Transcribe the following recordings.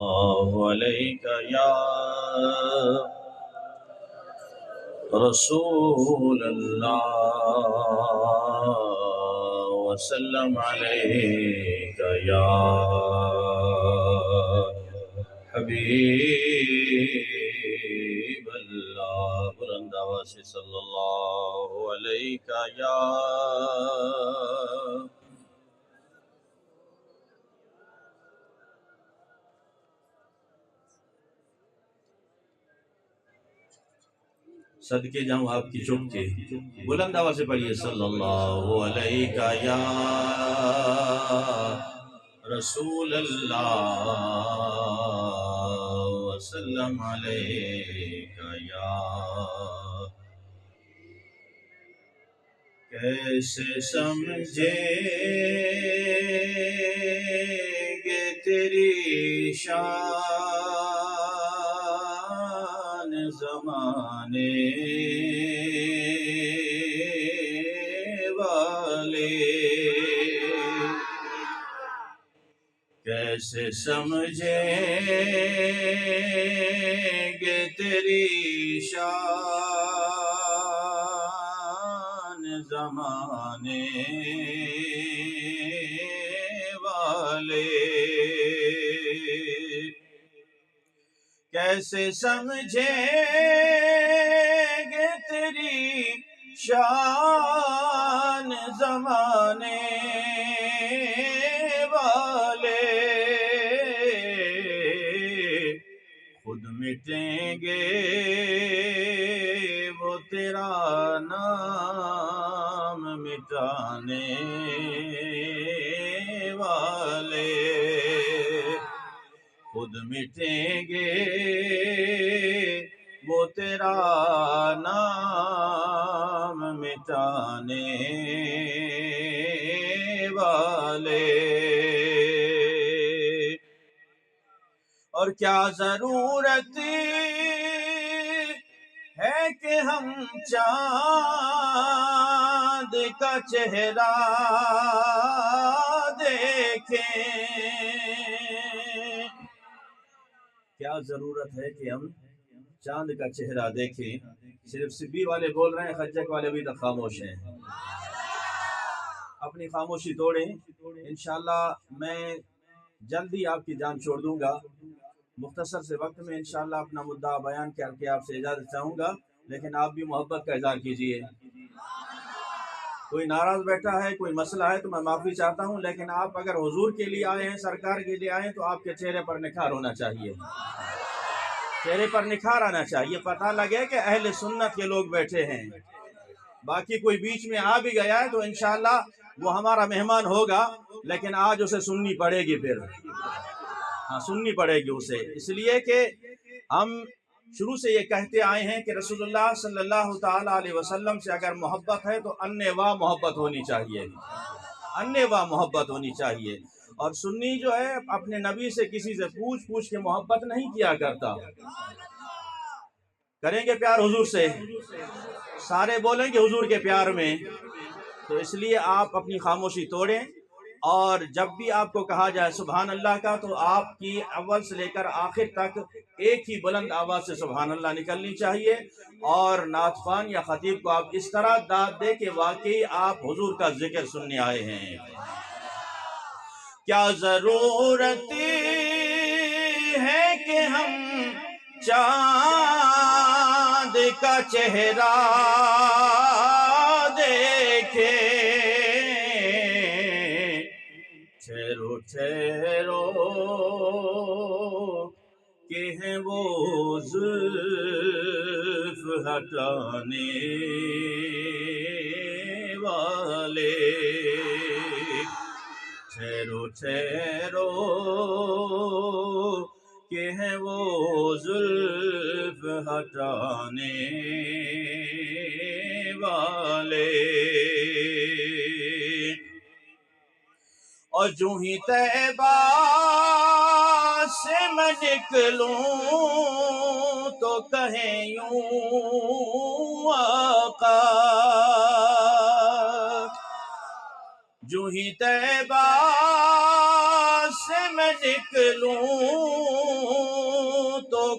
عليك يا رسول الله وسلم عليك يا حبيب الله بلند آواز سے صلی اللہ علیہ یا صدقے جاؤں آپ کی چپ کے بلند آواز سے پڑھیے صلی اللہ علیہ یا رسول اللہ وسلم علیک یا کیسے سمجھیں گے تیری شان زمانے والے کیسے سمجھیں گے تیری شان زمانے والے کیسے سمجھیں گے تیری شان زمانے والے خود مٹیں گے وہ تیرا نام مٹانے والے خود مٹیں گے وہ تیرا نام مٹانے والے اور کیا ضرورت ہے کہ ہم چاند کا چہرہ دیکھیں کیا ضرورت ہے کہ ہم چاند کا چہرہ دیکھیں صرف سبی والے بول رہے ہیں خجک والے بھی تو خاموش ہیں اپنی خاموشی توڑیں انشاءاللہ میں جلدی آپ کی جان چھوڑ دوں گا مختصر سے وقت میں انشاءاللہ اپنا مدعا بیان کر کے آپ سے اجازت چاہوں گا لیکن آپ بھی محبت کا اظہار کیجئے کوئی ناراض بیٹھا ہے کوئی مسئلہ ہے تو میں معافی چاہتا ہوں لیکن آپ اگر حضور کے لیے آئے ہیں سرکار کے لیے آئے ہیں تو آپ کے چہرے پر نکھار ہونا چاہیے چہرے پر نکھار آنا چاہیے پتہ لگے کہ اہل سنت کے لوگ بیٹھے ہیں باقی کوئی بیچ میں آ بھی گیا ہے تو انشاءاللہ وہ ہمارا مہمان ہوگا لیکن آج اسے سننی پڑے گی پھر سننی پڑے گی اسے اس لیے کہ ہم شروع سے یہ کہتے آئے ہیں کہ رسول اللہ صلی اللہ تعالیٰ علیہ وسلم سے اگر محبت ہے تو انواع محبت ہونی چاہیے انواع محبت ہونی چاہیے اور سنی جو ہے اپنے نبی سے کسی سے پوچھ کے محبت نہیں کیا کرتا کریں گے پیار حضور سے سارے بولیں گے حضور کے پیار میں تو اس لیے آپ اپنی خاموشی توڑیں اور جب بھی آپ کو کہا جائے سبحان اللہ کا تو آپ کی اول سے لے کر آخر تک ایک ہی بلند آواز سے سبحان اللہ نکلنی چاہیے اور نعت خوان یا خطیب کو آپ اس طرح داد دے کہ واقعی آپ حضور کا ذکر سننے آئے ہیں کیا ضرورت ہے کہ ہم چاند کا چہرہ دیکھیں ٹھہرو ٹھہرو کہ ہیں وہ زلف ہٹانے والے ٹھہرو ٹھہرو کہ ہیں وہ زلف ہٹانے والے اور جو ہی طیبہ سے میں نکلوں تو کہیں یوں آقا جو ہی طیبہ سے میں نکلوں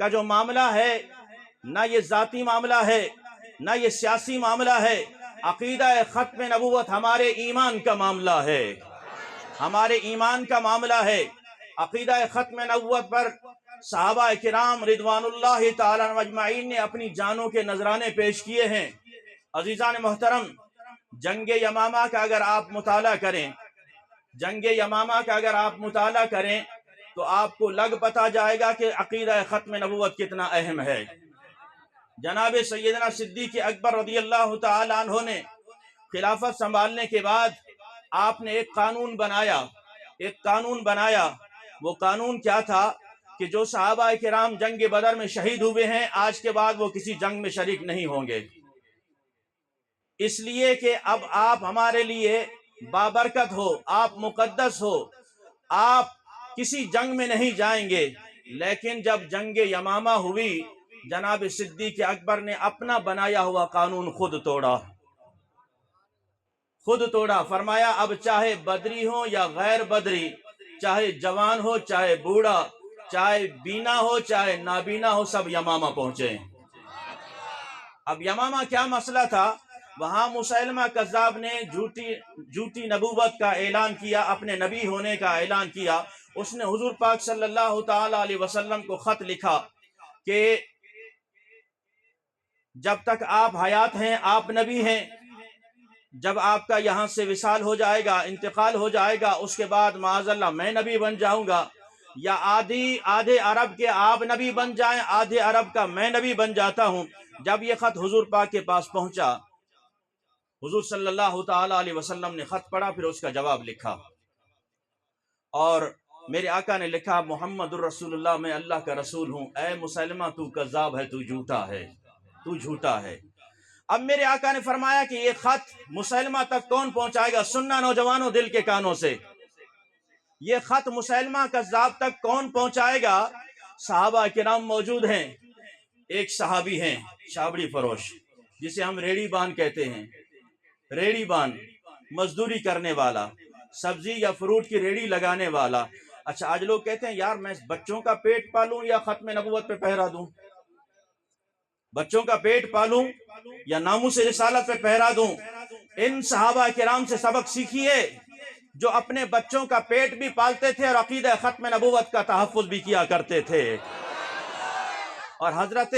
کا جو معاملہ ہے نہ یہ ذاتی معاملہ ہے نہ یہ سیاسی معاملہ ہے، عقیدہ ختم نبوت ہمارے ایمان کا معاملہ ہے، ہمارے ایمان کا معاملہ ہے۔ عقیدہ ختم نبوت پر صحابہ کرام رضوان اللہ تعالی عنہم اجمعین نے اپنی جانوں کے نذرانے پیش کیے ہیں۔ عزیزان محترم، جنگ یمامہ کا اگر آپ مطالعہ کریں، جنگ یمامہ کا اگر آپ مطالعہ کریں تو آپ کو لگ پتا جائے گا کہ عقیدہ ختم نبوت کتنا اہم ہے۔ جناب سیدنا صدیق اکبر رضی اللہ تعالی عنہ نے خلافت سنبھالنے کے بعد آپ نے ایک قانون بنایا، وہ قانون کیا تھا کہ جو صحابہ کرام جنگ بدر میں شہید ہوئے ہیں آج کے بعد وہ کسی جنگ میں شریک نہیں ہوں گے، اس لیے کہ اب آپ ہمارے لیے بابرکت ہو، آپ مقدس ہو، آپ کسی جنگ میں نہیں جائیں گے۔ لیکن جب جنگ یمامہ ہوئی، جناب صدیق اکبر نے اپنا بنایا ہوا قانون خود توڑا، فرمایا اب چاہے بدری ہو یا غیر بدری، چاہے جوان ہو چاہے بوڑھا، چاہے بینا ہو چاہے نابینا ہو، سب یمامہ پہنچے۔ اب یمامہ کیا مسئلہ تھا؟ وہاں مسیلمہ کذاب نے جھوٹی نبوت کا اعلان کیا، اپنے نبی ہونے کا اعلان کیا۔ اس نے حضور پاک صلی اللہ تعالی علیہ وسلم کو خط لکھا کہ جب تک آپ حیات ہیں آپ نبی ہیں، جب آپ کا یہاں سے وصال ہو جائے گا، انتقال ہو جائے گا، اس کے بعد معاذ اللہ میں نبی بن جاؤں گا، یا آدھے عرب کے آپ نبی بن جائیں، آدھے عرب کا میں نبی بن جاتا ہوں۔ جب یہ خط حضور پاک کے پاس پہنچا، حضور صلی اللہ تعالی علیہ وسلم نے خط پڑھا، پھر اس کا جواب لکھا، اور میرے آقا نے لکھا محمد الرسول اللہ، میں اللہ کا رسول ہوں، اے مسلمہ تو کذاب ہے، تو جھوٹا ہے۔ اب میرے آقا نے فرمایا کہ یہ خط مسلمہ تک کون پہنچائے گا؟ سننا نوجوانوں دل کے کانوں سے، یہ خط مسلمہ کذاب تک کون پہنچائے گا؟ صحابہ کرام موجود ہیں، ایک صحابی ہیں چھابڑی فروش، جسے ہم ریڑی بان کہتے ہیں، ریڑی بان مزدوری کرنے والا، سبزی یا فروٹ کی ریڑی لگانے والا۔ اچھا آج لوگ کہتے ہیں یار میں بچوں کا پیٹ پالوں یا ختم نبوت پہ پہرا دوں، بچوں کا پیٹ پالوں یا ناموس رسالت پہ پہرا دوں؟ ان صحابہ کرام سے سبق سیکھیے جو اپنے بچوں کا پیٹ بھی پالتے تھے اور عقیدہ ختم نبوت کا تحفظ بھی کیا کرتے تھے۔ اور حضرت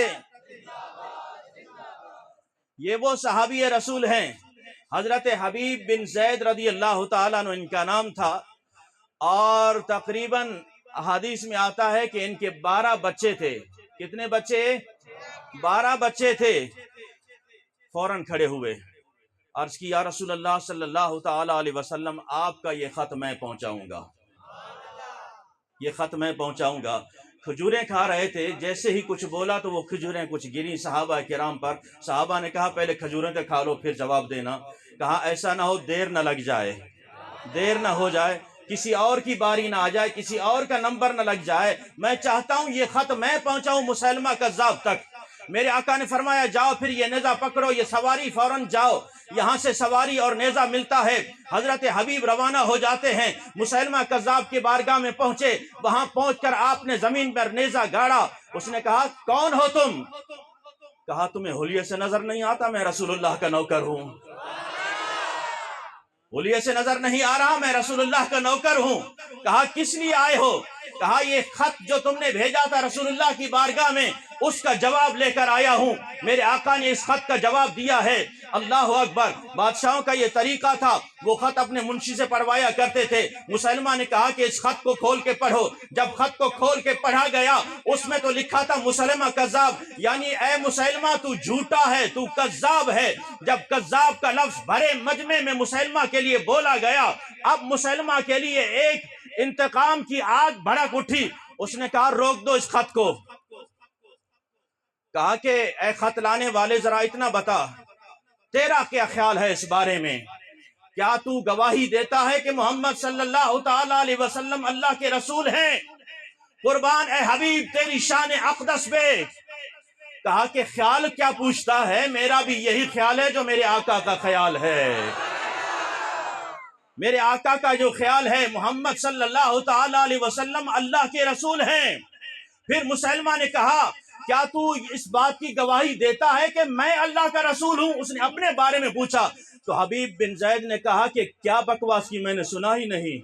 یہ وہ صحابی رسول ہیں، حضرت حبیب بن زید رضی اللہ تعالیٰ عنہ ان کا نام تھا، اور تقریباً احادیث میں آتا ہے کہ ان کے 12 بچے تھے۔ کتنے بچے؟ 12 بچے تھے۔ فوراً کھڑے ہوئے، عرض کی یا رسول اللہ صلی اللہ تعالی علیہ وسلم، آپ کا یہ خط میں پہنچاؤں گا، یہ خط میں پہنچاؤں گا۔ کھجوریں کھا رہے تھے، جیسے ہی کچھ بولا تو وہ کھجوریں کچھ گری صحابہ کرام پر۔ صحابہ نے کہا پہلے کھجوریں تو کھا لو پھر جواب دینا۔ کہا ایسا نہ ہو دیر نہ لگ جائے، دیر نہ ہو جائے، کسی اور کی باری نہ آ جائے، کسی اور کا نمبر نہ لگ جائے، میں چاہتا ہوں یہ خط میں پہنچاؤں مسیلمہ کذاب تک۔ میرے آقا نے فرمایا جاؤ پھر یہ نیزہ پکڑو، یہ سواری فوراً جاؤ، یہاں سے سواری اور نیزہ ملتا ہے۔ حضرت حبیب روانہ ہو جاتے ہیں، مسیلمہ کذاب کی بارگاہ میں پہنچے، وہاں پہنچ کر آپ نے زمین پر نیزہ گاڑا۔ اس نے کہا کون ہو تم؟ کہا تمہیں حلیے سے نظر نہیں آتا میں رسول اللہ کا نوکر ہوں؟ حلیے سے نظر نہیں آ رہا میں رسول اللہ کا نوکر ہوں؟ کہا کس لیے آئے ہو؟ کہا یہ خط جو تم نے بھیجا تھا رسول اللہ کی بارگاہ میں اس کا جواب لے کر آیا ہوں۔ میرے آقا نے اس خط کا جواب دیا ہے۔ اللہ اکبر! بادشاہوں کا یہ طریقہ تھا، وہ خط اپنے منشی سے پڑھوایا کرتے تھے۔ مسلمہ نے کہا کہ اس خط کو کھول کے پڑھو۔ جب خط کو کھول کے پڑھا گیا اس میں تو لکھا تھا مسلمہ کذاب، یعنی اے مسلمہ تو جھوٹا ہے، تو کذاب ہے۔ جب کذاب کا لفظ بھرے مجمع میں مسلمہ کے لیے بولا گیا، اب مسلمہ کے لیے ایک انتقام کی آگ بھڑک اٹھی۔ اس نے کہا روک دو اس خط کو۔ کہا کہ اے خط لانے والے ذرا اتنا بتا، تیرا کیا خیال ہے اس بارے میں؟ کیا تو گواہی دیتا ہے کہ محمد صلی اللہ تعالی علیہ وسلم اللہ کے رسول ہیں؟ قربان اے حبیب تیری شان اقدس پہ۔ کہا کہ خیال کیا پوچھتا ہے، میرا بھی یہی خیال ہے جو میرے آقا کا خیال ہے۔ میرے آقا کا جو خیال ہے محمد صلی اللہ تعالی علیہ وسلم اللہ کے رسول ہیں۔ پھر مسلمہ نے کہا کیا تو اس بات کی گواہی دیتا ہے کہ میں اللہ کا رسول ہوں؟ اس نے اپنے بارے میں پوچھا تو حبیب بن زید نے کہا کہ کیا بکواس کی، میں نے سنا ہی نہیں،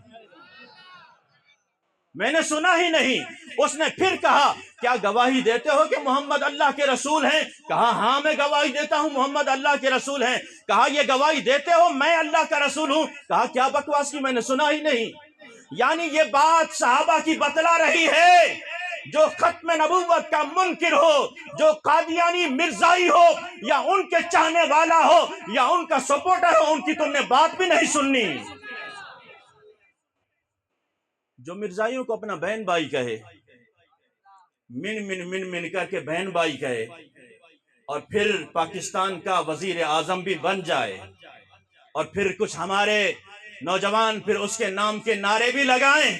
میں نے سنا ہی نہیں۔ اس نے پھر کہا کیا گواہی دیتے ہو کہ محمد اللہ کے رسول ہیں؟ کہا ہاں میں گواہی دیتا ہوں محمد اللہ کے رسول ہیں۔ کہا یہ گواہی دیتے ہو میں اللہ کا رسول ہوں؟ کہا کیا بکواس کی، میں نے سنا ہی نہیں۔ یعنی یہ بات صحابہ کی بتلا رہی ہے جو ختم نبوت کا منکر ہو، جو قادیانی مرزائی ہو یا ان کے چاہنے والا ہو یا ان کا سپورٹر ہو، ان کی تم نے بات بھی نہیں سننی۔ جو مرزائیوں کو اپنا بہن بھائی کہے، من من من من کر کے بہن بھائی کہے، اور پھر پاکستان کا وزیر اعظم بھی بن جائے، اور پھر کچھ ہمارے نوجوان پھر اس کے نام کے نعرے بھی لگائیں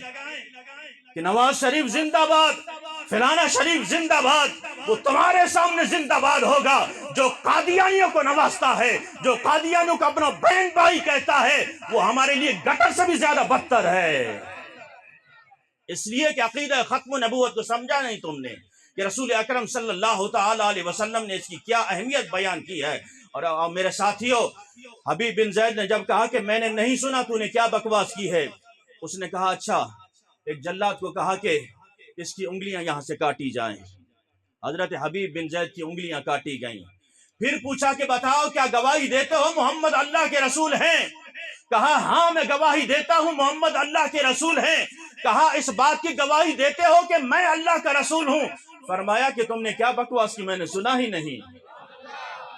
کہ نواز شریف زندہ باد، فلانا شریف زندہ باد، وہ تمہارے سامنے زندہ باد ہوگا جو قادیانیوں کو نوازتا ہے، جو قادیانیوں کو اپنا بہن بھائی کہتا ہے، وہ ہمارے لیے گٹر سے بھی زیادہ بدتر ہے۔ اس لیے کہ عقیدہ ختم نبوت کو سمجھا نہیں تم نے کہ رسول اکرم صلی اللہ تعالی علیہ وسلم نے اس کی کیا اہمیت بیان کی ہے۔ اور میرے ساتھیوں، حبیب بن زید نے جب کہا کہ میں نے نہیں سنا تو نے کیا بکواس کی ہے، اس نے کہا اچھا، ایک جلاد کو کہا کہ اس کی انگلیاں یہاں سے کاٹی جائیں۔ حضرت حبیب بن زید کی انگلیاں کاٹی گئیں۔ پھر پوچھا کہ بتاؤ کیا گواہی دیتے ہو محمد اللہ کے رسول ہیں؟ کہا ہاں میں گواہی دیتا ہوں محمد اللہ کے رسول ہیں۔ کہا اس بات کی گواہی دیتے ہو کہ میں اللہ کا رسول ہوں؟ فرمایا کہ تم نے کیا بکواس کی، میں نے سنا ہی نہیں۔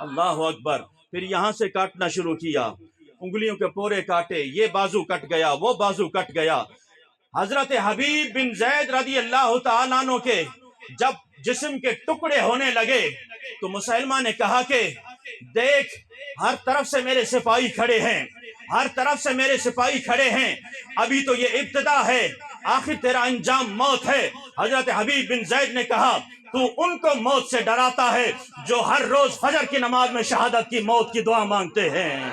اللہ اکبر۔ پھر یہاں سے کاٹنا شروع کیا، انگلیوں کے پورے کاٹے، یہ بازو کٹ گیا، وہ بازو کٹ گیا۔ حضرت حبیب بن زید رضی اللہ تعالیٰ عنہ کے جب جسم کے ٹکڑے ہونے لگے تو مسلمہ نے کہا کہ دیکھ ہر طرف سے میرے سپاہی کھڑے ہیں، ہر طرف سے میرے سپاہی کھڑے ہیں، ابھی تو یہ ابتدا ہے، آخر تیرا انجام موت ہے۔ حضرت حبیب بن زید نے کہا تو ان کو موت سے ڈراتا ہے جو ہر روز فجر کی نماز میں شہادت کی موت کی دعا مانگتے ہیں،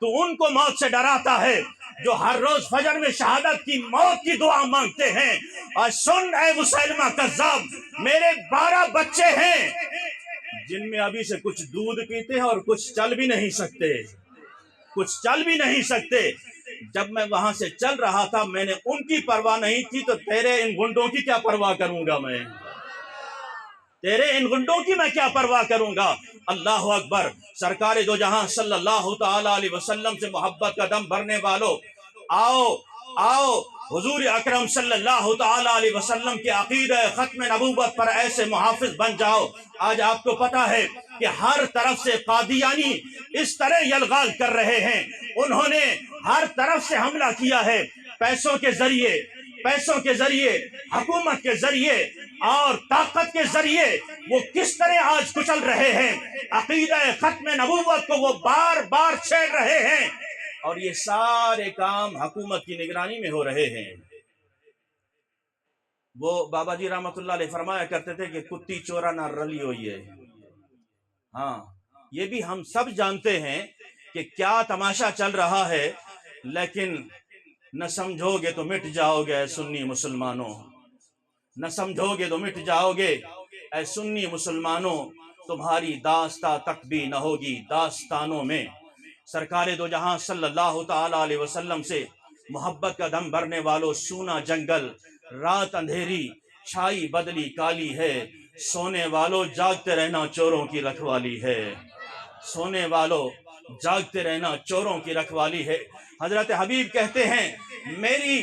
تو ان کو موت سے ڈراتا ہے جو ہر روز فجر میں شہادت کی موت کی دعا مانگتے ہیں۔ اور سن اے مسلمہ کذاب، میرے 12 بچے ہیں جن میں ابھی سے کچھ دودھ پیتے ہیں اور کچھ چل بھی نہیں سکتے، کچھ چل بھی نہیں سکتے۔ جب میں وہاں سے چل رہا تھا میں نے ان کی پرواہ نہیں کی تو تیرے ان گنڈوں کی کیا پرواہ کروں گا میں، تیرے ان گنڈوں کی میں کیا پرواہ کروں گا۔ اللہ اکبر۔ سرکار دو جہاں صلی اللہ تعالی علیہ وسلم سے محبت کا دم بھرنے والوں، آؤ آؤ حضور اکرم صلی اللہ تعالی علیہ وسلم کے عقیدہ ختم نبوت پر ایسے محافظ بن جاؤ۔ آج آپ کو پتا ہے کہ ہر طرف سے قادیانی اس طرح یلغال کر رہے ہیں، انہوں نے ہر طرف سے حملہ کیا ہے، پیسوں کے ذریعے، پیسوں کے ذریعے، حکومت کے ذریعے اور طاقت کے ذریعے وہ کس طرح آج کچل رہے ہیں، عقیدہ ختم نبوت کو وہ بار بار چھیڑ رہے ہیں، اور یہ سارے کام حکومت کی نگرانی میں ہو رہے ہیں۔ وہ بابا جی رحمت اللہ علیہ فرمایا کرتے تھے کہ کتی چورا نہ رلی ہوئی ہے۔ ہاں یہ بھی ہم سب جانتے ہیں کہ کیا تماشا چل رہا ہے، لیکن نہ سمجھو گے تو مٹ جاؤ گے اے سنی مسلمانوں، نہ سمجھو گے تو مٹ جاؤ گے اے سنی مسلمانوں، تمہاری داستہ تک بھی نہ ہوگی داستانوں میں۔ سرکار دو جہاں صلی اللہ تعالی علیہ وسلم سے محبت کا دم بھرنے والوں، سونا جنگل، رات اندھیری، چھائی بدلی کالی ہے، سونے والوں جاگتے رہنا چوروں کی رکھوالی ہے، سونے والوں جاگتے رہنا چوروں کی رکھوالی ہے۔ حضرت حبیب کہتے ہیں میری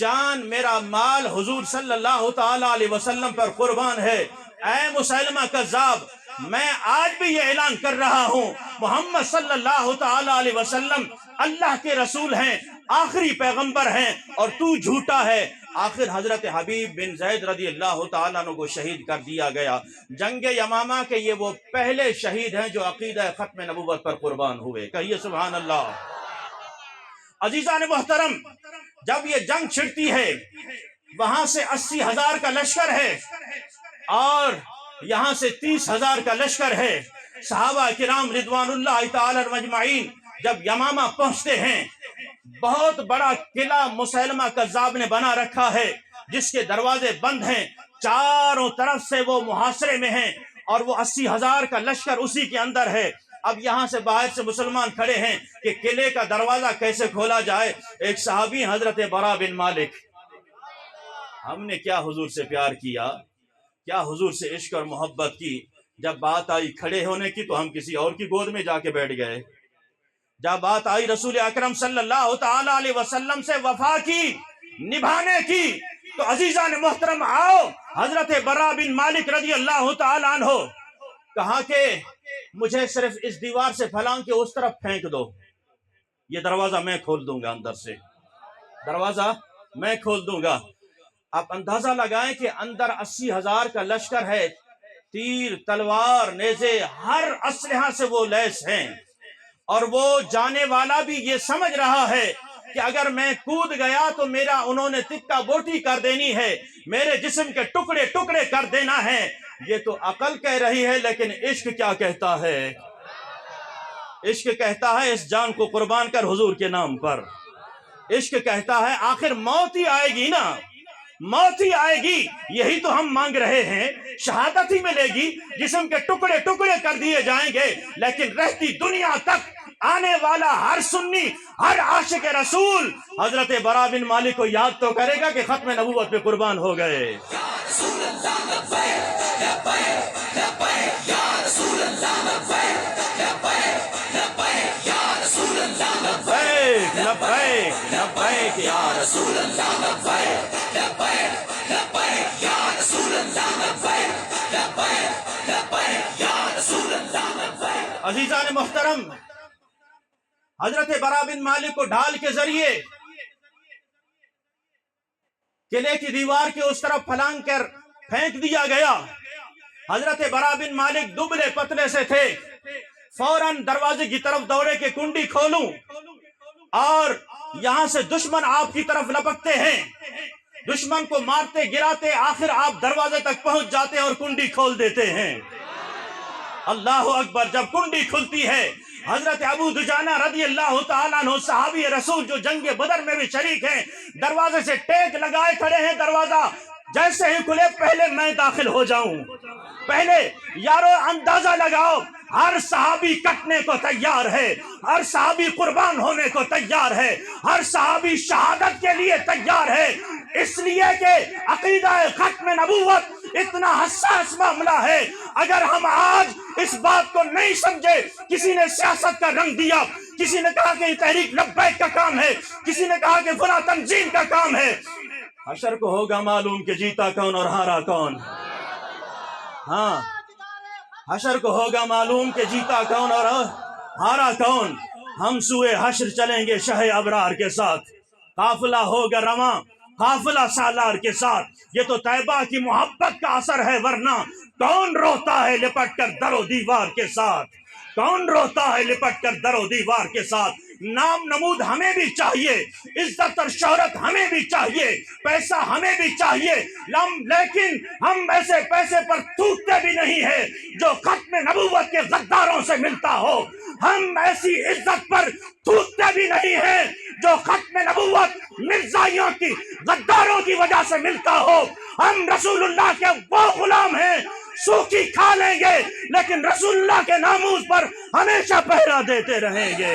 جان میرا مال حضور صلی اللہ تعالی علیہ وسلم پر قربان ہے۔ اے مسلمہ کذاب، میں آج بھی یہ اعلان کر رہا ہوں محمد صلی اللہ تعالی علیہ وسلم اللہ کے رسول ہیں، آخری پیغمبر ہیں، اور تو جھوٹا ہے۔ آخر حضرت حبیب بن زید رضی اللہ تعالیٰ عنہ کو شہید کر دیا گیا۔ جنگ یمامہ کے یہ وہ پہلے شہید ہیں جو عقیدہ ختم نبوت پر قربان ہوئے۔ کہیے سبحان اللہ۔ عزیزان محترم، جب یہ جنگ چھڑتی ہے وہاں سے 80,000 کا لشکر ہے اور یہاں سے 30,000 کا لشکر ہے۔ صحابہ کرام رضوان اللہ تعالی اجمعین جب یمامہ پہنچتے ہیں، بہت بڑا قلعہ مسیلمہ کذاب نے بنا رکھا ہے، جس کے دروازے بند ہیں، چاروں طرف سے وہ محاصرے میں ہیں، اور وہ 80,000 کا لشکر اسی کے اندر ہے۔ اب یہاں سے باہر سے مسلمان کھڑے ہیں کہ قلعے کا دروازہ کیسے کھولا جائے۔ ایک صحابی حضرت برا بن مالک، ہم نے کیا حضور سے پیار کیا، کیا حضور سے عشق اور محبت کی، جب بات آئی کھڑے ہونے کی تو ہم کسی اور کی گود میں جا کے بیٹھ گئے۔ جب بات آئی رسول اکرم صلی اللہ تعالی علیہ وسلم سے وفا کی، نبھانے کی، تو عزیزان محترم آؤ، حضرت برا بن مالک رضی اللہ تعالی عنہ کہا کہ مجھے صرف اس دیوار سے پھلانگ کے اس طرف پھینک دو، یہ دروازہ میں کھول دوں گا، اندر سے دروازہ میں کھول دوں گا۔ آپ اندازہ لگائیں کہ اندر 80,000 کا لشکر ہے، تیر، تلوار، نیزے، ہر اسلحہ سے وہ لیس ہیں، اور وہ جانے والا بھی یہ سمجھ رہا ہے کہ اگر میں کود گیا تو میرا انہوں نے تکہ بوٹی کر دینی ہے، میرے جسم کے ٹکڑے ٹکڑے کر دینا ہے۔ یہ تو عقل کہہ رہی ہے، لیکن عشق کیا کہتا ہے؟ عشق کہتا ہے اس جان کو قربان کر حضور کے نام پر۔ عشق کہتا ہے آخر موت ہی آئے گی نا، موت ہی آئے گی، یہی تو ہم مانگ رہے ہیں، شہادت ہی ملے گی، جسم کے ٹکڑے ٹکڑے کر دیے جائیں گے، لیکن رہتی دنیا تک آنے والا ہر سنی، ہر عاشق رسول حضرت برا بن مالک کو یاد تو کرے گا کہ ختم نبوت پہ قربان ہو گئے۔ لبیک لبیک لبیک یا رسول اللہ، لبیک لبیک لبیک یا رسول اللہ، لبیک لبیک لبیک یا رسول اللہ، لبیک۔ عزیزان محترم، حضرت برا بن مالک کو ڈھال کے ذریعے قلعے کی دیوار کے اس طرف پھلانگ کر پھینک دیا گیا۔ حضرت برا بن مالک دبلے پتلے سے تھے، فوراً دروازے کی طرف دوڑے کہ کنڈی کھولوں، اور یہاں سے دشمن آپ کی طرف لپکتے ہیں، دشمن کو مارتے گراتے آخر آپ دروازے تک پہنچ جاتے ہیں اور کنڈی کھول دیتے ہیں۔ اللہ اکبر۔ جب کنڈی کھلتی ہے، حضرت ابو دجانہ رضی اللہ تعالیٰ عنہ صحابی رسول جو جنگ بدر میں بھی شریک ہیں، دروازے سے ٹیک لگائے کھڑے ہیں، دروازہ جیسے ہی کھلے پہلے میں داخل ہو جاؤں۔ پہلے یارو اندازہ لگاؤ، ہر صحابی کٹنے کو تیار ہے، ہر صحابی قربان ہونے کو تیار ہے، ہر صحابی شہادت کے لیے تیار ہے، اس لیے کہ عقیدہ ختم نبوت اتنا حساس معاملہ ہے۔ اگر ہم آج اس بات کو نہیں سمجھے، کسی نے سیاست کا رنگ دیا، کسی نے کہا کہ یہ تحریک لبیک کا کام ہے، کسی نے کہا کہ فلاں تنظیم کا کام ہے، حشر کو ہوگا معلوم کہ جیتا کون اور ہارا کون۔ ہاں، حشر کو ہوگا معلوم کہ جیتا کون اور ہارا کون۔ ہم سوئے حشر چلیں گے شہ ابرار کے ساتھ، قافلہ ہوگا رواں، قافلہ سالار کے ساتھ۔ یہ تو طیبہ کی محبت کا اثر ہے، ورنہ کون روتا ہے لپٹ کر در و دیوار کے ساتھ، کون روتا ہے لپٹ کر در و دیوار کے ساتھ۔ نام نمود ہمیں بھی چاہیے، عزت اور شہرت ہمیں بھی چاہیے، پیسہ ہمیں بھی چاہیے، لیکن ہم ایسے پیسے پر تھوکتے بھی نہیں ہیں جو ختم نبوت کے غداروں سے ملتا ہو، ہم ایسی عزت پر تھوکتے بھی نہیں ہیں جو ختم نبوت مرزائیوں کی غداروں کی وجہ سے ملتا ہو۔ ہم رسول اللہ کے وہ غلام ہیں، سوکھی کھا لیں گے لیکن رسول اللہ کے ناموس پر ہمیشہ پہرا دیتے رہیں گے۔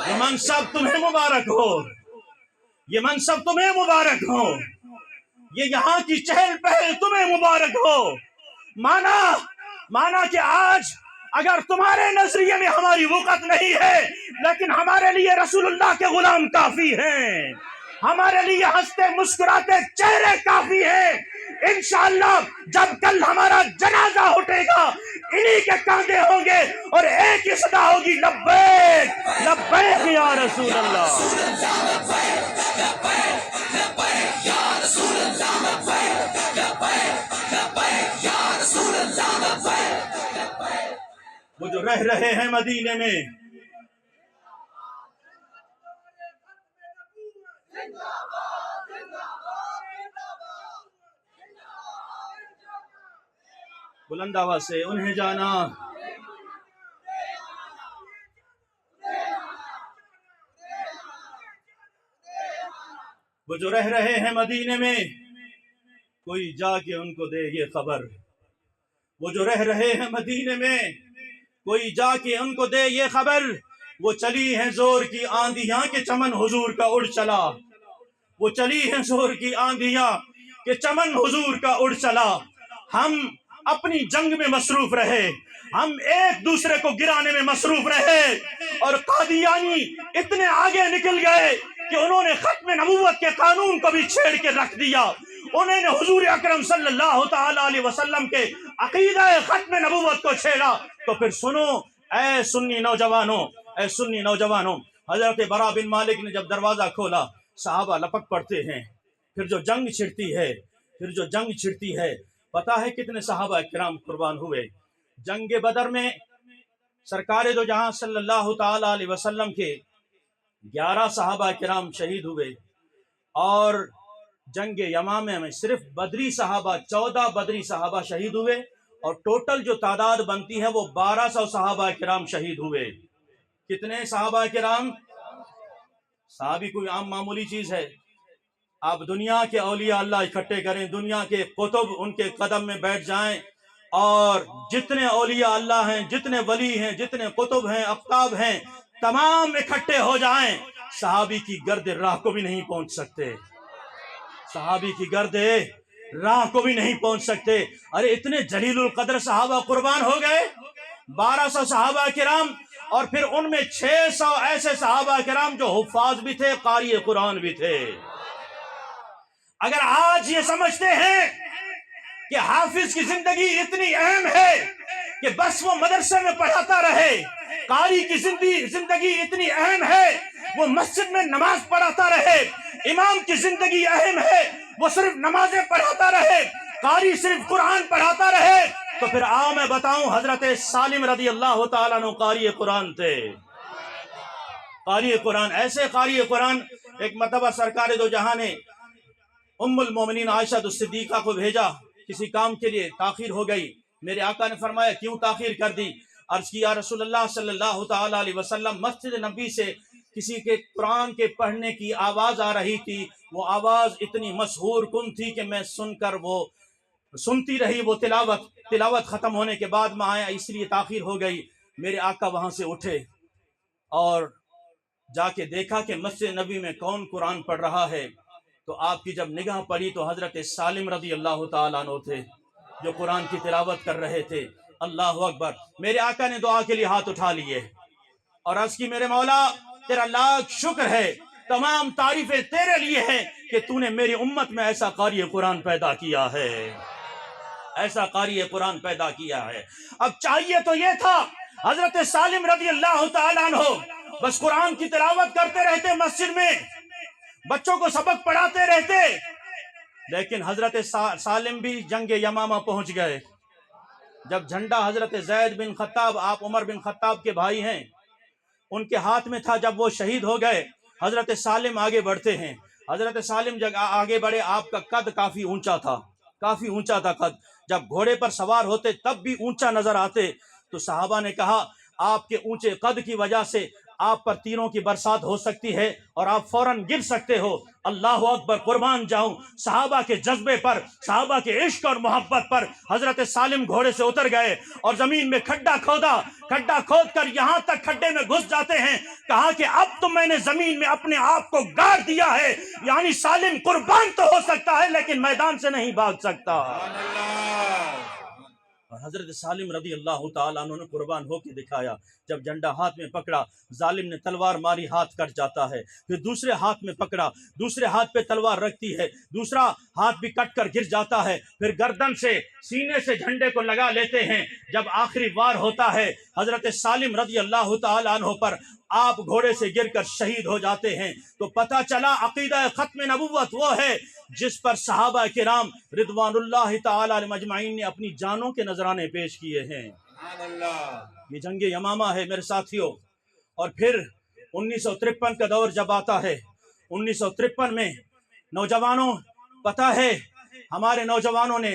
یہ منصب تمہیں مبارک ہو، یہ منصب تمہیں مبارک ہو، یہ یہاں کی چہل پہل تمہیں مبارک ہو۔ مانا کہ آج اگر تمہارے نظریے میں ہماری وقت نہیں ہے، لیکن ہمارے لیے رسول اللہ کے غلام کافی ہیں، ہمارے لیے ہنستے مسکراتے چہرے کافی ہیں۔ انشاءاللہ جب کل ہمارا جنازہ اٹھے گا، انہی کے کاندھے ہوں گے اور ایک ہی صدا ہوگی، لبیک لبیک یا رسول اللہ۔ وہ جو رہ رہے ہیں مدینے میں، بلند آواز سے انہیں جانا، وہ جو رہ رہے ہیں مدینے میں، کوئی جا کے ان کو دے یہ خبر، وہ جو رہ رہے ہیں مدینے میں، کوئی جا کے ان کو دے یہ خبر، وہ چلی ہیں زور کی آندیاں کہ چمن حضور کا اڑ چلا، وہ چلی ہیں زور کی آندیاں کہ چمن حضور کا اڑ چلا۔ ہم اپنی جنگ میں مصروف رہے، ہم ایک دوسرے کو گرانے میں مصروف رہے، اور قادیانی اتنے آگے نکل گئے کہ انہوں نے ختم نبوت کے قانون کو بھی چھیڑ کے رکھ دیا، انہوں نے حضور اکرم صلی اللہ تعالی علیہ وسلم کے عقیدہ ختم نبوت کو چھیڑا۔ تو پھر سنو اے سنی نوجوانوں، اے سنی نوجوانوں، حضرت برا بن مالک نے جب دروازہ کھولا، صحابہ لپک پڑتے ہیں، پھر جو جنگ چھڑتی ہے، پتہ ہے کتنے صحابہ کرام قربان ہوئے؟ جنگ بدر میں سرکار دو جہاں صلی اللہ تعالی علیہ وسلم کے 11 صحابہ کرام شہید ہوئے، اور جنگ یمامہ میں صرف بدری صحابہ 14 بدری صحابہ شہید ہوئے، اور ٹوٹل جو تعداد بنتی ہے وہ 1200 صحابہ کرام شہید ہوئے۔ کتنے صحابہ کرام؟ صحابی کوئی عام معمولی چیز ہے؟ آپ دنیا کے اولیاء اللہ اکٹھے کریں، دنیا کے قطب ان کے قدم میں بیٹھ جائیں، اور جتنے اولیاء اللہ ہیں، جتنے ولی ہیں، جتنے قطب ہیں، اقطاب ہیں، تمام اکٹھے ہو جائیں، صحابی کی گرد راہ کو بھی نہیں پہنچ سکتے، صحابی کی گرد راہ کو بھی نہیں پہنچ سکتے۔ ارے اتنے جلیل القدر صحابہ قربان ہو گئے، 1200 صحابہ کرام، اور پھر ان میں 600 ایسے صحابہ کرام جو حفاظ بھی تھے، قاری قرآن بھی تھے۔ اگر آج یہ سمجھتے ہیں کہ حافظ کی زندگی اتنی اہم ہے کہ بس وہ مدرسے میں پڑھاتا رہے، قاری کی زندگی اتنی اہم ہے وہ مسجد میں نماز پڑھاتا رہے، امام کی زندگی اہم ہے وہ صرف نمازیں پڑھاتا رہے، قاری صرف قرآن پڑھاتا رہے، تو پھر آؤ میں بتاؤں، حضرت سالم رضی اللہ تعالیٰ عنہ قاری قرآن تھے، قاری قرآن، ایسے قاری قرآن۔ ایک مرتبہ سرکار دو جہاں نے ام المومنین عائشہ الصدیقہ کو بھیجا کسی کام کے لیے، تاخیر ہو گئی، میرے آقا نے فرمایا کیوں تاخیر کر دی؟ عرض کی یا رسول اللہ صلی اللہ تعالی علیہ وسلم، مسجد نبی سے کسی کے قرآن کے پڑھنے کی آواز آ رہی تھی، وہ آواز اتنی مسحور کن تھی کہ میں سنتی رہی، وہ تلاوت ختم ہونے کے بعد میں آیا، اس لیے تاخیر ہو گئی۔ میرے آقا وہاں سے اٹھے اور جا کے دیکھا کہ مسجد نبی میں کون قرآن پڑھ رہا ہے، تو آپ کی جب نگاہ پڑی تو حضرت سالم رضی اللہ تعالیٰ عنہ تھے جو قرآن کی تلاوت کر رہے تھے۔ اللہ اکبر۔ میرے آقا نے دعا کے لیے ہاتھ اٹھا لیے اور عرض کی میرے مولا تیرا لاکھ شکر ہے، تمام تعریفیں تیرے لیے ہیں کہ تو نے میری امت میں ایسا قاری قرآن پیدا کیا ہے، ایسا قاری قرآن پیدا کیا ہے۔ اب چاہیے تو یہ تھا حضرت سالم رضی اللہ تعالیٰ عنہ بس قرآن کی تلاوت کرتے رہتے، مسجد میں بچوں کو سبق پڑھاتے رہتے، لیکن حضرت سالم بھی جنگ یمامہ پہنچ گئے۔ جب جھنڈا حضرت زید بن خطاب، آپ عمر بن خطاب کے بھائی ہیں، ان کے ہاتھ میں تھا، جب وہ شہید ہو گئے حضرت سالم آگے بڑھتے ہیں۔ حضرت سالم جب آگے بڑھے، آپ کا قد کافی اونچا تھا قد، جب گھوڑے پر سوار ہوتے تب بھی اونچا نظر آتے، تو صحابہ نے کہا آپ کے اونچے قد کی وجہ سے آپ پر تیروں کی برسات ہو سکتی ہے اور آپ فوراً گر سکتے ہو۔ اللہ اکبر، قربان جاؤں صحابہ کے جذبے پر، صحابہ کے عشق اور محبت پر۔ حضرت سالم گھوڑے سے اتر گئے اور زمین میں کھڈا کھود کر یہاں تک کھڈے میں گھس جاتے ہیں، کہا کہ اب تو میں نے زمین میں اپنے آپ کو گاڑ دیا ہے، یعنی سالم قربان تو ہو سکتا ہے لیکن میدان سے نہیں بھاگ سکتا۔ اور حضرت سالم رضی اللہ تعالیٰ عنہ نے قربان ہو کے دکھایا۔ جب جھنڈا ہاتھ میں پکڑا، ظالم نے تلوار ماری، ہاتھ کٹ جاتا ہے، پھر دوسرے ہاتھ میں پکڑا، دوسرے ہاتھ پہ تلوار رکھتی ہے، دوسرا ہاتھ بھی کٹ کر گر جاتا ہے، پھر گردن سے سینے سے جھنڈے کو لگا لیتے ہیں۔ جب آخری وار ہوتا ہے حضرت سالم رضی اللہ تعالیٰ عنہ پر، آپ گھوڑے سے گر کر شہید ہو جاتے ہیں، تو پتہ چلا عقیدہ ختم نبوت وہ ہے جس پر صحابہ کرام رضوان اللہ تعالی علیہم اجمعین نے اپنی جانوں کے نذرانے پیش کیے ہیں۔ یہ جنگ یمامہ ہے میرے ساتھیوں۔ اور پھر 1953 کا دور جب آتا ہے، 1953 میں نوجوانوں، پتہ ہے ہمارے نوجوانوں نے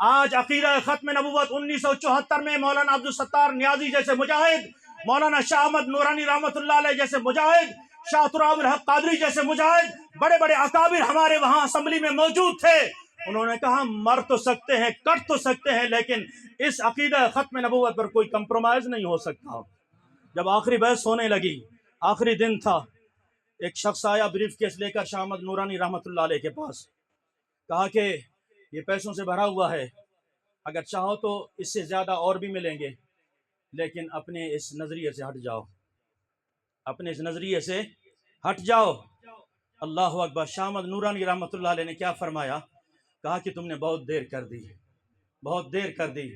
آج عقیدہ ختم نبوت 1974 میں مولانا عبدالستار نیازی جیسے مجاہد، مولانا شاہ احمد نورانی رحمۃ اللہ علیہ جیسے مجاہد، شاہ تراب الحق قادری جیسے مجاہد، بڑے بڑے اکابر ہمارے وہاں اسمبلی میں موجود تھے. انہوں نے کہا مر تو سکتے ہیں، کٹ تو سکتے ہیں، لیکن اس عقیدہ ختم نبوت پر کوئی کمپرومائز نہیں ہو سکتا. جب آخری بحث ہونے لگی، آخری دن تھا، ایک شخص آیا بریف کیس لے کر شاہ احمد نورانی رحمۃ اللہ علیہ کے پاس. کہا کہ یہ پیسوں سے بھرا ہوا ہے، اگر چاہو تو اس سے زیادہ اور بھی ملیں گے، لیکن اپنے اس نظریے سے ہٹ جاؤ، اپنے اس نظریے سے ہٹ جاؤ. اللہ اکبر. شاہ احمد نورانی رحمۃ اللہ علیہ نے کیا فرمایا؟ کہا کہ تم نے بہت دیر کر دی، بہت دیر کر دی،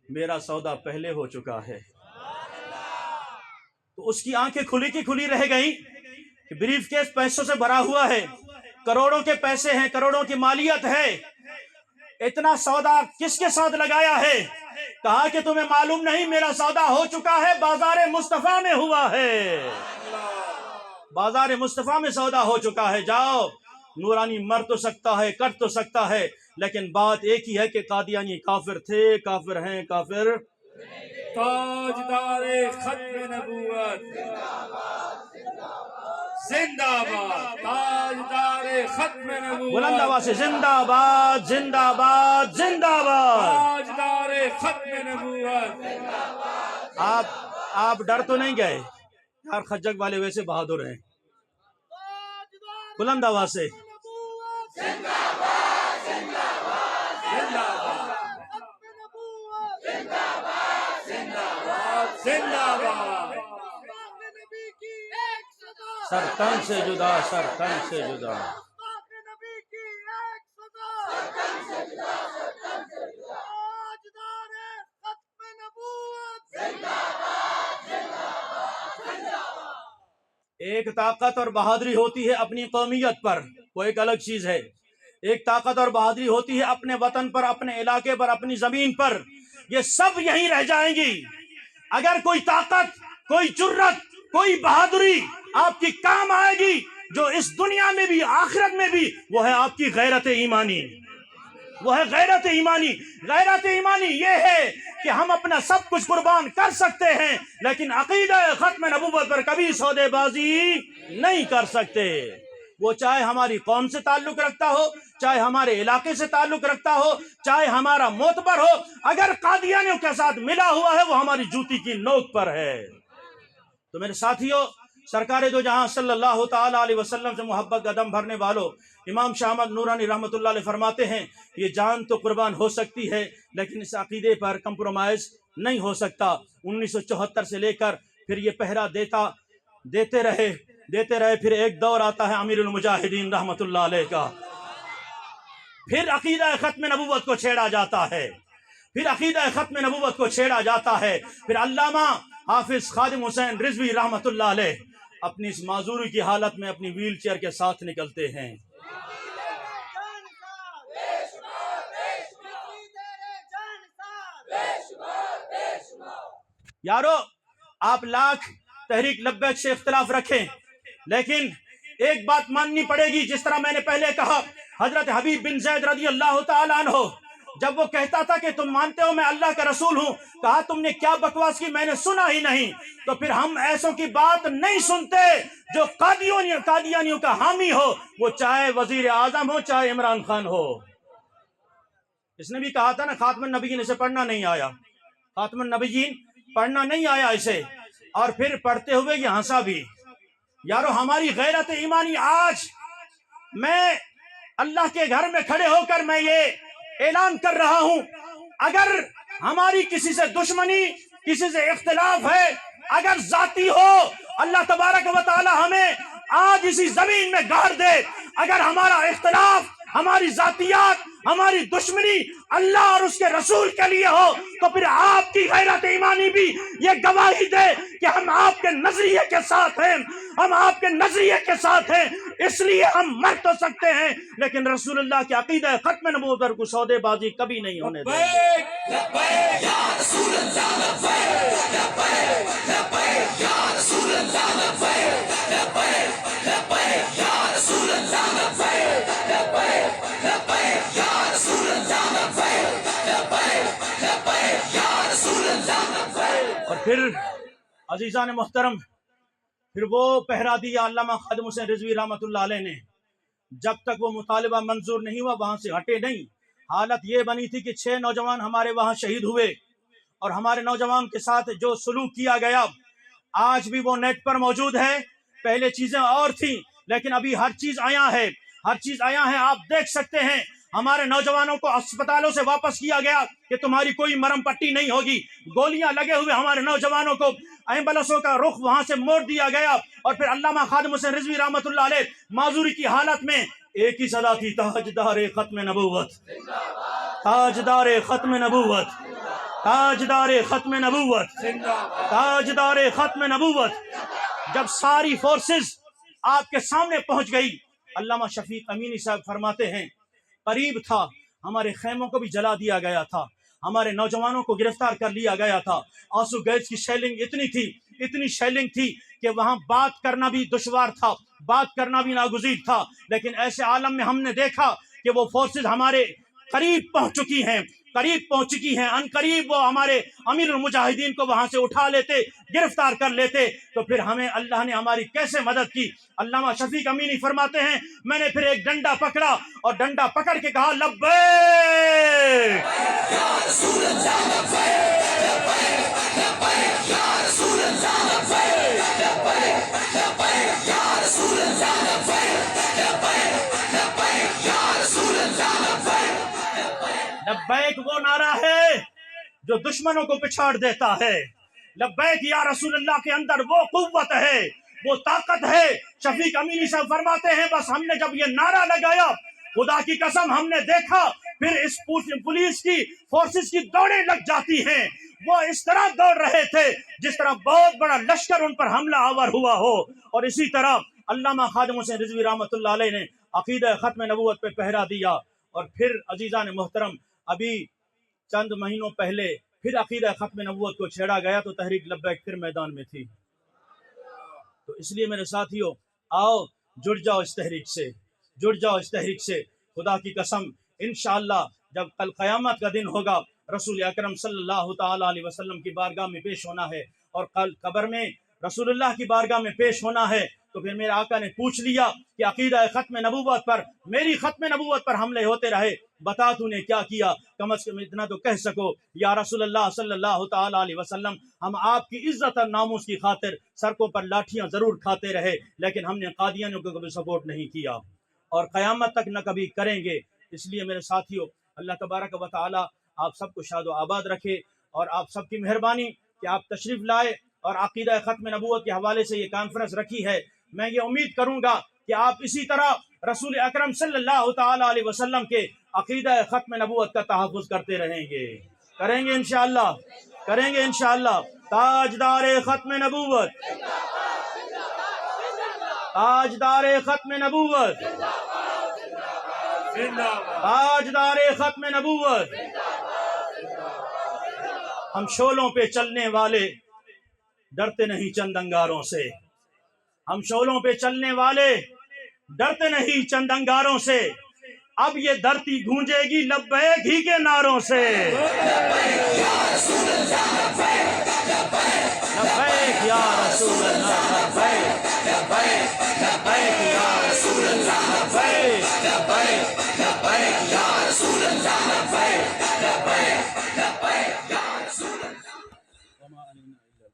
میرا سودا پہلے ہو چکا ہے. تو اس کی آنکھیں کھلی کی کھلی رہ گئیں کہ بریف کیس پیسوں سے بھرا ہوا ہے، کروڑوں کے پیسے ہیں، کروڑوں کی مالیت ہے، اتنا سودا کس کے ساتھ لگایا ہے؟ کہا کہ تمہیں معلوم نہیں، میرا سودا ہو چکا ہے، بازار مصطفیٰ میں ہوا ہے، بازار مصطفیٰ میں سودا ہو چکا ہے. جاؤ. نورانی مر تو سکتا ہے، کٹ تو سکتا ہے، لیکن بات ایک ہی ہے کہ قادیانی کافر تھے، کافر ہیں، کافر. تاجدار ختم نبوت زندہ باد، تاجدار ختم نبوت بلند آواز سے زندہ باد، زندہ باد، زندہ باد. تاجدار ختم نبوت. آپ ڈر تو نہیں گئے یار؟ خجک والے ویسے بہادر ہیں. بلند آواز سے زندہ باد، زندہ باد، زندہ باد، زندہ باد، زندہ باد، زندہ باد. سر تن سے جدا، سر تن سے جدا. ایک طاقت اور بہادری ہوتی ہے اپنی قومیت پر، وہ ایک الگ چیز ہے. ایک طاقت اور بہادری ہوتی ہے اپنے وطن پر، اپنے علاقے پر، اپنی زمین پر. یہ سب یہیں رہ جائیں گی. اگر کوئی طاقت، کوئی جرت، کوئی بہادری آپ کی کام آئے گی، جو اس دنیا میں بھی آخرت میں بھی، وہ ہے آپ کی غیرت ایمانی. وہ ہے غیرت ایمانی. غیرت ایمانی یہ ہے کہ ہم اپنا سب کچھ قربان کر سکتے ہیں، لیکن عقیدہ ختم نبوت پر کبھی سودے بازی نہیں کر سکتے. وہ چاہے ہماری قوم سے تعلق رکھتا ہو، چاہے ہمارے علاقے سے تعلق رکھتا ہو، چاہے ہمارا معتبر ہو، اگر قادیانیوں کے ساتھ ملا ہوا ہے وہ ہماری جوتی کی نوک پر ہے. تو میرے ساتھیوں، سرکار دو جہاں صلی اللہ تعالی علیہ وسلم سے محبت کا دم بھرنے والوں، امام شاہ احمد نورانی رحمۃ اللہ علیہ فرماتے ہیں یہ جان تو قربان ہو سکتی ہے، لیکن اس عقیدے پر کمپرومائز نہیں ہو سکتا. 1974 سے لے کر پھر یہ پہرا دیتے رہے. پھر ایک دور آتا ہے امیر المجاہدین رحمۃ اللہ علیہ کا. پھر عقیدہ ختم نبوت کو چھیڑا جاتا ہے، پھر عقیدہ ختم نبوت کو چھیڑا جاتا ہے. پھر علامہ حافظ خادم حسین رضوی رحمۃ اللہ علیہ اپنی اس معذوری کی حالت میں اپنی ویل چیئر کے ساتھ نکلتے ہیں. یارو، آپ لاکھ تحریک لبیک سے اختلاف رکھیں، لیکن ایک بات ماننی پڑے گی. جس طرح میں نے پہلے کہا، حضرت حبیب بن زید رضی اللہ تعالیٰ عنہ جب وہ کہتا تھا کہ تم مانتے ہو میں اللہ کا رسول ہوں، کہا تم نے کیا بکواس کی، میں نے سنا ہی نہیں. تو پھر ہم ایسوں کی بات نہیں سنتے جو قادیانیوں کا حامی ہو، وہ چاہے وزیر اعظم ہو، چاہے عمران خان ہو. اس نے بھی کہا تھا نا، خاتم النبیین اسے پڑھنا نہیں آیا، خاتم النبیین پڑھنا نہیں آیا اسے، اور پھر پڑھتے ہوئے یہ ہنسا بھی. یارو، ہماری غیرت ایمانی آج میں اللہ کے گھر میں کھڑے ہو کر میں یہ اعلان کر رہا ہوں، اگر ہماری کسی سے دشمنی، کسی سے اختلاف ہے، اگر ذاتی ہو، اللہ تبارک و تعالی ہمیں آج اسی زمین میں گاڑ دے. اگر ہمارا اختلاف، ہماری ذاتیات، ہماری دشمنی اللہ اور اس کے رسول کے لیے ہو، تو پھر آپ کی غیرت ایمانی بھی یہ گواہی دے کہ ہم آپ کے نظریے کے ساتھ ہیں، ہم آپ کے نظریے کے ساتھ ہیں. اس لیے ہم مر تو سکتے ہیں، لیکن رسول اللہ کے عقیدہ ختم نبوت پر کوئی سودے بازی کبھی نہیں ہونے دیں گے. یا رسول اللہ لبیک، لبیک، لبیک، یا رسول اللہ لبیک، لبیک، لبیک، یا رسول اللہ لبیک، لبیک، لبیک، یا رسول اللہ لبیک، لبیک. اور پھر عزیزان محترم پھر وہ پہرا دیا علامہ خادم حسین رضوی رحمۃ اللہ علیہ نے، جب تک وہ مطالبہ منظور نہیں ہوا وہاں سے ہٹے نہیں۔ حالت یہ بنی تھی کہ 6 نوجوان ہمارے وہاں شہید ہوئے، اور ہمارے نوجوان کے ساتھ جو سلوک کیا گیا آج بھی وہ نیٹ پر موجود ہے۔ پہلے چیزیں اور تھیں لیکن ابھی ہر چیز آیا ہے، ہر چیز آیا ہے۔ آپ دیکھ سکتے ہیں ہمارے نوجوانوں کو اسپتالوں سے واپس کیا گیا کہ تمہاری کوئی مرم پٹی نہیں ہوگی، گولیاں لگے ہوئے ہمارے نوجوانوں کو، ایمبولینسوں کا رخ وہاں سے موڑ دیا گیا۔ اور پھر علامہ خادم حسین رضوی رحمۃ اللہ علیہ معذوری کی حالت میں ایک ہی صدا تھی، تاجدار ختم نبوت، تاجدار ختم نبوت، تاجدار ختم نبوت، تاجدار ختم نبوت۔ جب ساری فورسز آپ کے سامنے پہنچ گئی، علامہ شفیق امینی صاحب فرماتے ہیں قریب تھا ہمارے خیموں کو بھی جلا دیا گیا تھا، ہمارے نوجوانوں کو گرفتار کر لیا گیا تھا۔ آنسو گیس کی شیلنگ اتنی تھی، اتنی شیلنگ تھی کہ وہاں بات کرنا بھی دشوار تھا، بات کرنا بھی ناگزیر تھا۔ لیکن ایسے عالم میں ہم نے دیکھا کہ وہ فورسز ہمارے قریب پہنچ چکی ہیں، قریب پہنچ چکی ہیں۔ ان قریب وہ ہمارے امیر المجاہدین کو وہاں سے اٹھا لیتے، گرفتار کر لیتے، تو پھر ہمیں اللہ نے ہماری کیسے مدد کی۔ علامہ شفیق امینی فرماتے ہیں میں نے پھر ایک ڈنڈا پکڑا اور ڈنڈا پکڑ کے کہا لبیک یا رسول اللہ لبیک لبیک لبیک یا رسول اللہ لبیک لبیک لبیک یا رسول اللہ لبیک لبیک لبیک یا رسول اللہ لبیک۔ لبیک وہ نعرہ ہے جو دشمنوں کو پچھاڑ دیتا ہے۔ لبیک یا رسول اللہ کے اندر وہ قوت ہے، وہ طاقت ہے۔ شفیق امینی صاحب فرماتے ہیں بس ہم نے جب یہ نعرہ لگایا خدا کی قسم ہم نے دیکھا پھر اس پولیس کی فورسز کی دوڑیں لگ جاتی ہیں۔ وہ اس طرح دوڑ رہے تھے جس طرح بہت بڑا لشکر ان پر حملہ آور ہوا ہو۔ اور اسی طرح علامہ خادم حسین رضوی رحمۃ اللہ علیہ نے عقیدہ ختم نبوت پہ پہرا دیا۔ اور پھر عزیزان محترم ابھی چند مہینوں پہلے پھر عقیدہ ختم نبوت کو چھیڑا گیا تو تحریک لبیک پھر میدان میں تھی۔ تو اس لیے میرے ساتھیوں آؤ جڑ جاؤ اس تحریک سے، جڑ جاؤ اس تحریک سے۔ خدا کی قسم انشاءاللہ جب کل قیامت کا دن ہوگا رسول اکرم صلی اللہ تعالی علیہ وسلم کی بارگاہ میں پیش ہونا ہے، اور کل قبر میں رسول اللہ کی بارگاہ میں پیش ہونا ہے، تو پھر میرے آقا نے پوچھ لیا کہ عقیدہ ختم نبوت پر، میری ختم نبوت پر حملے ہوتے رہے، بتا تو نے کیا کیا؟ کم از کم اتنا تو کہہ سکو یا رسول اللہ صلی اللہ تعالی علیہ وسلم ہم آپ کی عزت اور ناموس کی خاطر سڑکوں پر لاٹھیاں ضرور کھاتے رہے لیکن ہم نے قادیانیوں کو کبھی سپورٹ نہیں کیا اور قیامت تک نہ کبھی کریں گے۔ اس لیے میرے ساتھیوں اللہ تبارک و تعالی آپ سب کو شاد و آباد رکھے، اور آپ سب کی مہربانی کہ آپ تشریف لائے اور عقیدہ ختم نبوت کے حوالے سے یہ کانفرنس رکھی ہے۔ میں یہ امید کروں گا کہ آپ اسی طرح رسول اکرم صلی اللہ تعالی علیہ وسلم کے عقیدہ ختم نبوت کا تحفظ کرتے رہیں گے، کریں گے انشاءاللہ، کریں گے انشاءاللہ۔ تاجدار ختم نبوت، تاجدار ختم نبوت، تاجدار ختم نبوت۔ ہم شولوں پہ چلنے والے ڈرتے نہیں چند انگاروں سے، ہم شولوں پہ چلنے والے ڈرتے نہیں چند انگاروں سے، اب یہ دھرتی گونجے گی لبیک ہی کے نعروں سے۔ لبیک یا رسول اللہ لبیک لبیک یا رسول اللہ لبیک لبیک لبیک یا رسول اللہ لبیک لبیک لبیک یا رسول اللہ لبیک لبیک لبیک یا رسول اللہ۔